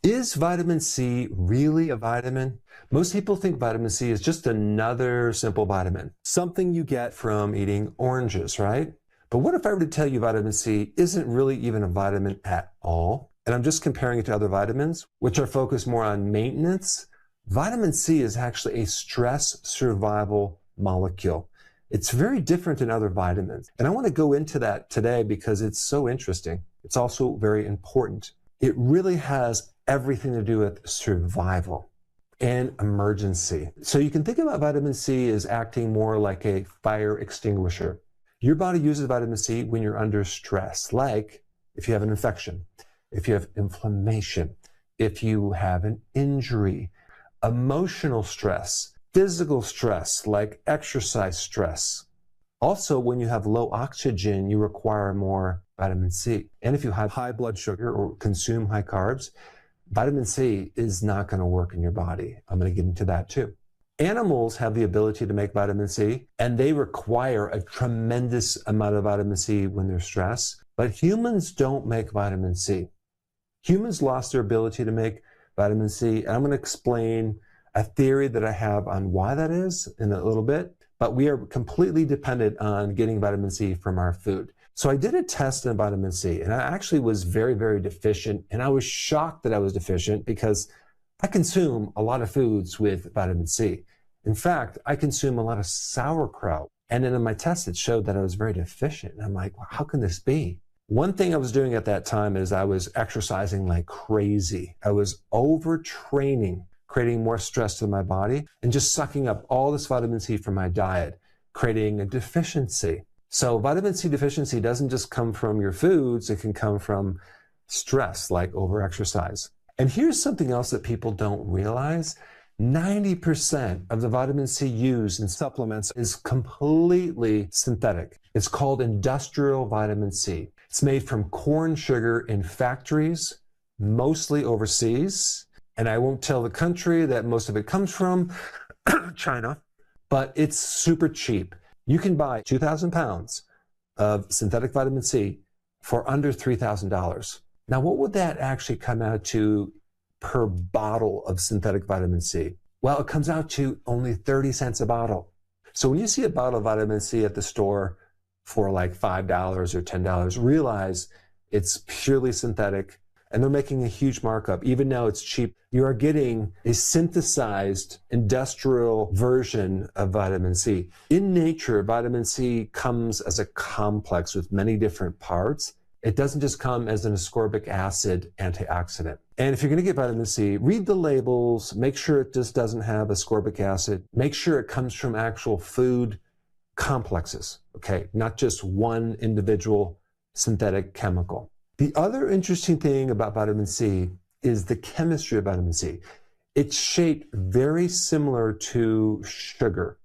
Is vitamin C really a vitamin? Most people think vitamin C is just another simple vitamin, something you get from eating oranges, right? But what if I were to tell you vitamin C isn't really even a vitamin at all? And I'm just comparing it to other vitamins, which are focused more on maintenance. Vitamin C is actually a stress survival molecule. It's very different than other vitamins. And I want to go into that today because it's so interesting. It's also very important. It really has everything to do with survival and emergency. So you can think about vitamin C as acting more like a fire extinguisher. Your body uses vitamin C when you're under stress, like if you have an infection, if you have inflammation, if you have an injury, emotional stress, physical stress, like exercise stress. Also, when you have low oxygen, you require more vitamin C. And if you have high blood sugar or consume high carbs, vitamin C is not going to work in your body. I'm going to get into that too. Animals have the ability to make vitamin C, and they require a tremendous amount of vitamin C when they're stressed. But humans don't make vitamin C. Humans lost their ability to make vitamin C, and I'm going to explain a theory that I have on why that is in a little bit. But we are completely dependent on getting vitamin C from our food. So I did a test on vitamin C, and I actually was very, very deficient. And I was shocked that I was deficient because I consume a lot of foods with vitamin C. In fact, I consume a lot of sauerkraut. And then in my test, it showed that I was very deficient. And I'm like, well, how can this be? One thing I was doing at that time is I was exercising like crazy. I was overtraining, creating more stress to my body, and just sucking up all this vitamin C from my diet, creating a deficiency. So vitamin C deficiency doesn't just come from your foods, it can come from stress, like overexercise. And here's something else that people don't realize. 90% of the vitamin C used in supplements is completely synthetic. It's called industrial vitamin C. It's made from corn sugar in factories, mostly overseas. And I won't tell the country that most of it comes from, China, but it's super cheap. You can buy 2,000 pounds of synthetic vitamin C for under $3,000. Now, what would that actually come out to per bottle of synthetic vitamin C? Well, it comes out to only 30 cents a bottle. So when you see a bottle of vitamin C at the store for like $5 or $10, realize it's purely synthetic, and they're making a huge markup. Even though it's cheap, you are getting a synthesized industrial version of vitamin C. In nature, vitamin C comes as a complex with many different parts. It doesn't just come as an ascorbic acid antioxidant. And if you're going to get vitamin C, read the labels, make sure it just doesn't have ascorbic acid, make sure it comes from actual food complexes, okay? Not just one individual synthetic chemical. The other interesting thing about vitamin C is the chemistry of vitamin C. It's shaped very similar to sugar.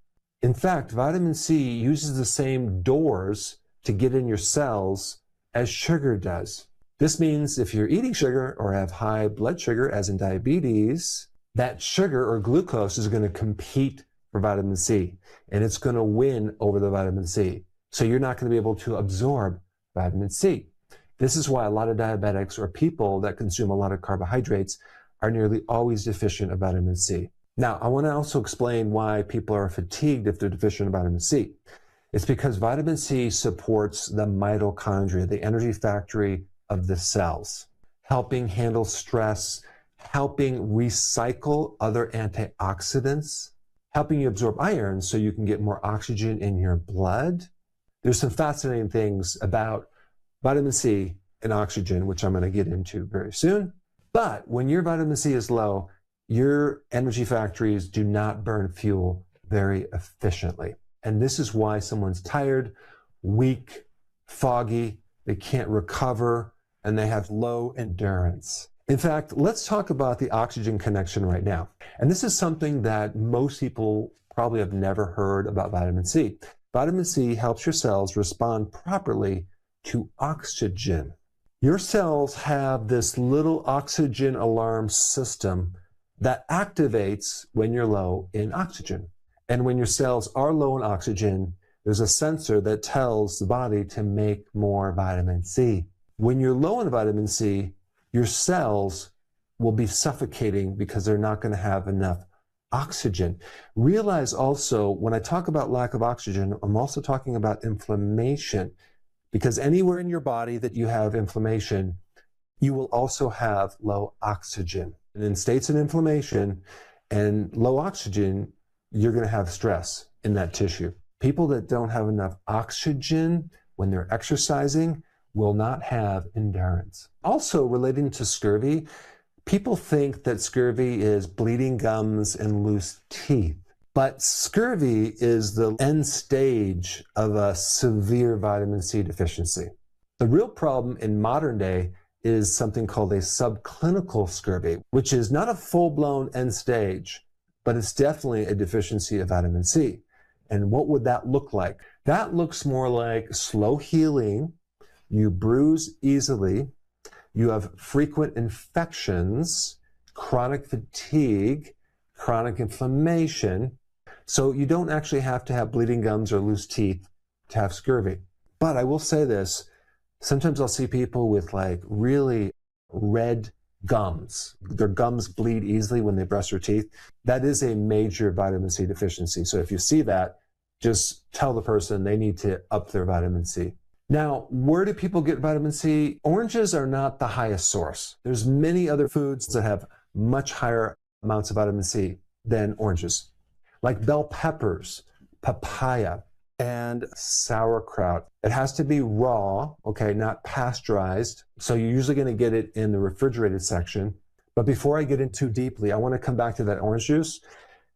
In fact, vitamin C uses the same doors to get in your cells as sugar does. This means if you're eating sugar or have high blood sugar, as in diabetes, that sugar or glucose is going to compete for vitamin C, and it's going to win over the vitamin C. So you're not going to be able to absorb vitamin C. This is why a lot of diabetics or people that consume a lot of carbohydrates are nearly always deficient of vitamin C. Now, I want to also explain why people are fatigued if they're deficient of vitamin C. It's because vitamin C supports the mitochondria, the energy factory of the cells, helping handle stress, helping recycle other antioxidants, helping you absorb iron so you can get more oxygen in your blood. There's some fascinating things about vitamin C and oxygen, which I'm going to get into very soon. But when your vitamin C is low, your energy factories do not burn fuel very efficiently. And this is why someone's tired, weak, foggy, they can't recover, and they have low endurance. In fact, let's talk about the oxygen connection right now. And this is something that most people probably have never heard about vitamin C. Vitamin C helps your cells respond properly to oxygen. Your cells have this little oxygen alarm system that activates when you're low in oxygen. And when your cells are low in oxygen, there's a sensor that tells the body to make more vitamin C. When you're low in vitamin C, your cells will be suffocating because they're not going to have enough oxygen. Realize also, when I talk about lack of oxygen, I'm also talking about inflammation, because anywhere in your body that you have inflammation, you will also have low oxygen. And in states of inflammation and low oxygen, you're going to have stress in that tissue. People that don't have enough oxygen when they're exercising will not have endurance. Also, relating to scurvy, people think that scurvy is bleeding gums and loose teeth. But scurvy is the end stage of a severe vitamin C deficiency. The real problem in modern day is something called a subclinical scurvy, which is not a full-blown end stage, but it's definitely a deficiency of vitamin C. And what would that look like? That looks more like slow healing. You bruise easily. You have frequent infections, chronic fatigue, chronic inflammation. So you don't actually have to have bleeding gums or loose teeth to have scurvy. But I will say this, sometimes I'll see people with like really red gums. Their gums bleed easily when they brush their teeth. That is a major vitamin C deficiency. So if you see that, just tell the person they need to up their vitamin C. Now, where do people get vitamin C? Oranges are not the highest source. There's many other foods that have much higher amounts of vitamin C than oranges, like bell peppers, papaya, and sauerkraut. It has to be raw, okay, not pasteurized. So you're usually going to get it in the refrigerated section. But before I get in too deeply, I want to come back to that orange juice.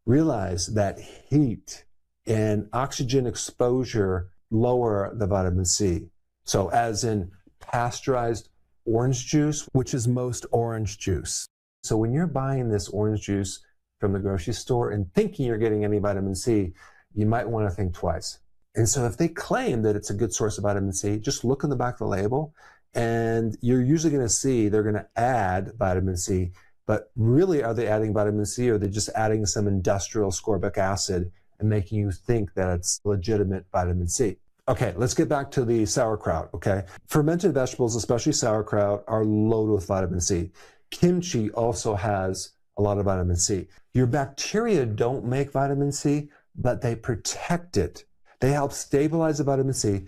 Realize that heat and oxygen exposure lower the vitamin C. So as in pasteurized orange juice, which is most orange juice. So when you're buying this orange juice from the grocery store and thinking you're getting any vitamin C, you might want to think twice. And so if they claim that it's a good source of vitamin C, just look in the back of the label and you're usually going to see they're going to add vitamin C. But really, are they adding vitamin C or are they just adding some industrial ascorbic acid and making you think that it's legitimate vitamin C? Okay, let's get back to the sauerkraut, okay? Fermented vegetables, especially sauerkraut, are loaded with vitamin C. Kimchi also has a lot of vitamin C. Your bacteria don't make vitamin C, but they protect it. They help stabilize the vitamin C.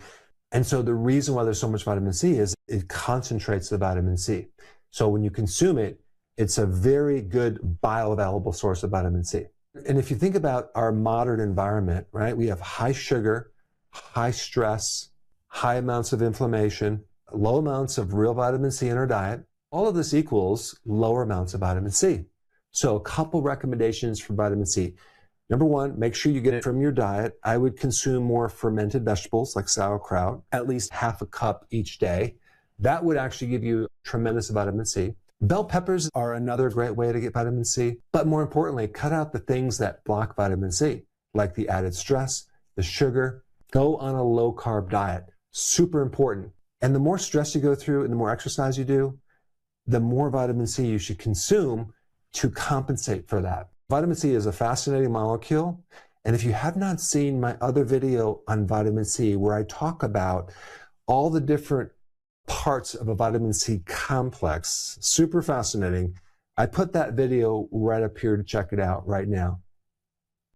And so the reason why there's so much vitamin C is it concentrates the vitamin C. So when you consume it, it's a very good bioavailable source of vitamin C. And if you think about our modern environment, right, we have high sugar, high stress, high amounts of inflammation, low amounts of real vitamin C in our diet. All of this equals lower amounts of vitamin C. So a couple recommendations for vitamin C. Number one, make sure you get it from your diet. I would consume more fermented vegetables like sauerkraut, at least half a cup each day. That would actually give you tremendous vitamin C. Bell peppers are another great way to get vitamin C. But more importantly, cut out the things that block vitamin C, like the added stress, the sugar. Go on a low-carb diet. Super important. And the more stress you go through and the more exercise you do, the more vitamin C you should consume to compensate for that. Vitamin C is a fascinating molecule. And if you have not seen my other video on vitamin C, where I talk about all the different parts of a vitamin C complex, super fascinating, I put that video right up here to check it out right now.